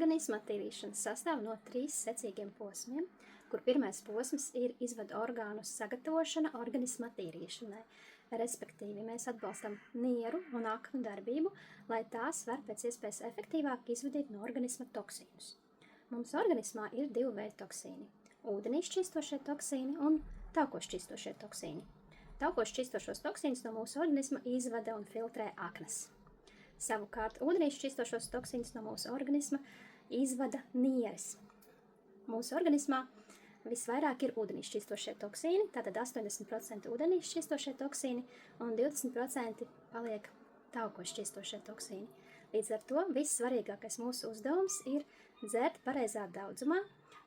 Organisma attīrīšana sastāv no 3 secīgiem posmiem, kur pirmais posms ir izvadu orgānu sagatavošana organisma attīrīšanai. Respektīvi, mēs atbalstam nieru un aknu darbību, lai tās var pēc iespējas efektīvāk izvadīt no organisma toksīnus. Mums organismā ir 2 veidi toksīni – ūdenī šķīstošie toksīni un taukos šķīstošie toksīni. Taukos šķīstošos toksīnus no mūsu organisma izvada un filtrē aknas. Savukārt, ūdenī šķīstošos toksīnus no mūsu organisma izvada nieres. Mūsu organismā visvairāk ir ūdenī šķīstošie toksīni, tātad 80% ūdenī šķīstošie toksīni un 20% paliek taukos šķīstošie toksīni. Līdz ar to vissvarīgākais mūsu uzdevums ir dzert pareizā daudzumā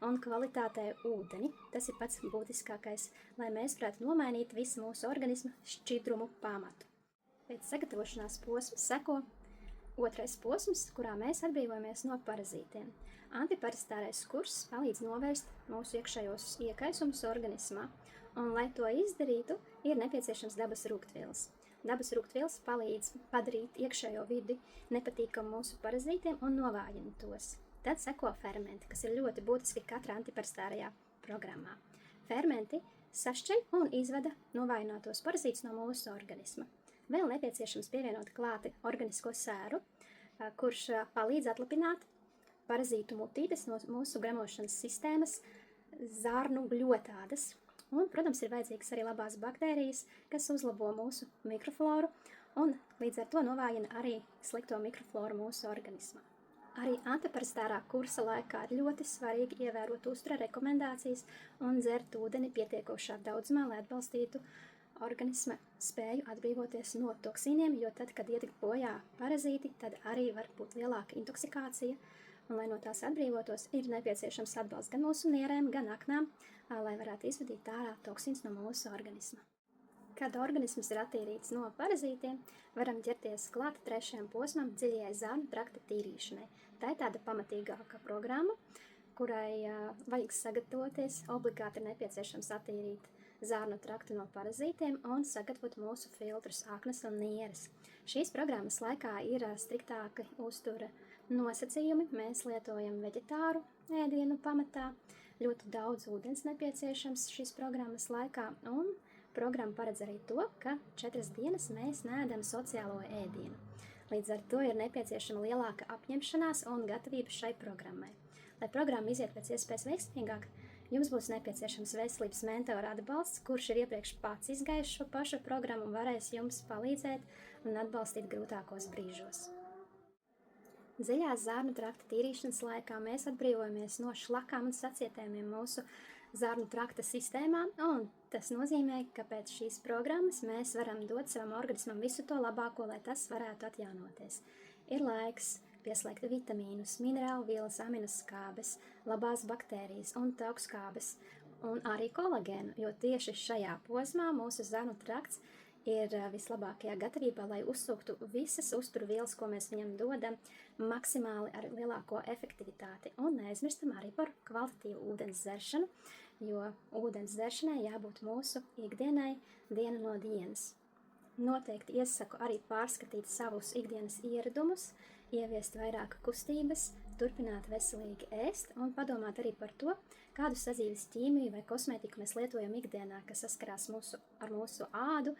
un kvalitātē ūdeni. Tas ir pats būtiskākais, lai mēs varētu nomainīt visu mūsu organisma šķidrumu pamatu. Pēc sagatavošanās posma seko otrais posms, kurā mēs atbrīvojamies no parazītiem. Antiparasitārais kurs palīdz novērst mūsu iekšējos iekaisumus organismā, un, lai to izdarītu, ir nepieciešams dabas rūgtvielas. Dabas rūgtvielas palīdz padarīt iekšējo vidi nepatīkamu mūsu parazītiem un novājina tos. Tad seko fermenti, kas ir ļoti būtiski katrā antiparasitārajā programmā. Fermenti sašķeļ un izvada novājinātos parazītus no mūsu organisma. Vēl nepieciešams pievienot klāti organisko sēru, kurš palīdz atlapināt parazītu mutītes no mūsu gremošanas sistēmas zarnu gļotādas. Un, protams, ir vajadzīgas arī labās baktērijas, kas uzlabo mūsu mikrofloru un līdz ar to novājina arī slikto mikrofloru mūsu organismā. Arī antiparasitārā kursa laikā ir ļoti svarīgi ievērot uztura rekomendācijas un dzert ūdeni pietiekošā daudzumā, lai atbalstītu organisma spēju atbrīvoties no toksīniem, jo tad, kad iet bojā parazīti, tad arī var būt lielāka intoksikācija, un, lai no tās atbrīvotos, ir nepieciešams atbalsts gan mūsu nierēm, gan aknām, lai varētu izvadīt ārā toksīns no mūsu organisma. Kad organisms ir attīrīts no parazītiem, varam ķerties klāt 3. posmam dziļajai zarnu trakta tīrīšanai. Tā ir tāda pamatīgāka programma, kurai vajag sagatavoties, obligāti ir nepieciešams attīrīt zarnu traktu no parazītiem un sagatavot mūsu filtrus, aknas un nieres. Šīs programmas laikā ir striktāki uztura nosacījumi. Mēs lietojam veģetāru ēdienu pamatā, ļoti daudz ūdens nepieciešams šīs programmas laikā, un programma paredz arī to, ka 4 dienas mēs neēdam sociālo ēdienu. Līdz ar to ir nepieciešama lielāka apņemšanās un gatavība šai programmai. Lai programma iziet pēc iespējas veiksmīgāk, jums būs nepieciešams veselības mentora atbalsts, kurš ir iepriekš pats izgājis šo pašu programmu un varēs jums palīdzēt un atbalstīt grūtākos brīžos. Dziļās zarnu trakta tīrīšanas laikā mēs atbrīvojamies no šlakām un sacietējumiem mūsu zarnu trakta sistēmā, un tas nozīmē, ka pēc šīs programmas mēs varam dot savam organismam visu to labāko, lai tas varētu atjaunoties. Ir laiks pieslēgt vitamīnus, minerālu vielas, aminoskābes, labās baktērijas un taukskābes un arī kolagēnu, jo tieši šajā posmā mūsu zarnu trakts ir vislabākajā gatavībā, lai uzsūktu visas uzturvielas, ko mēs viņam dodam, maksimāli ar lielāko efektivitāti. Un neaizmirstam arī par kvalitatīvu ūdens dzeršanu, jo ūdens dzeršanai jābūt mūsu ikdienai diena no dienas. Noteikti iesaku arī pārskatīt savus ikdienas ieradumus, ieviest vairāk kustības, turpināt veselīgi ēst un padomāt arī par to, kādu sadzīves ķīmiju vai kosmētiku mēs lietojam ikdienā, kas saskarās ar mūsu ādu,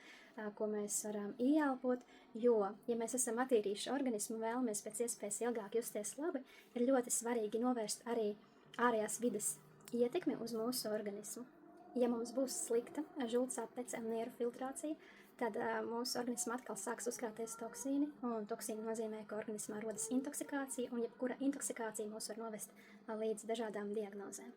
ko mēs varam ieelpot, jo, ja mēs esam attīrījuši organismu un vēlamies pēc iespējas ilgāk justies labi, ir ļoti svarīgi novērst arī ārējās vides ietekmi uz mūsu organismu. Ja mums būs slikta žultsāpe pēc nieru filtrācija, tad mūsu organismā atkal sāks uzkrāties toksīni, un toksīni nozīmē, ka organismā rodas intoksikācija, un jebkura intoksikācija mūs var novest līdz dažādām diagnozēm.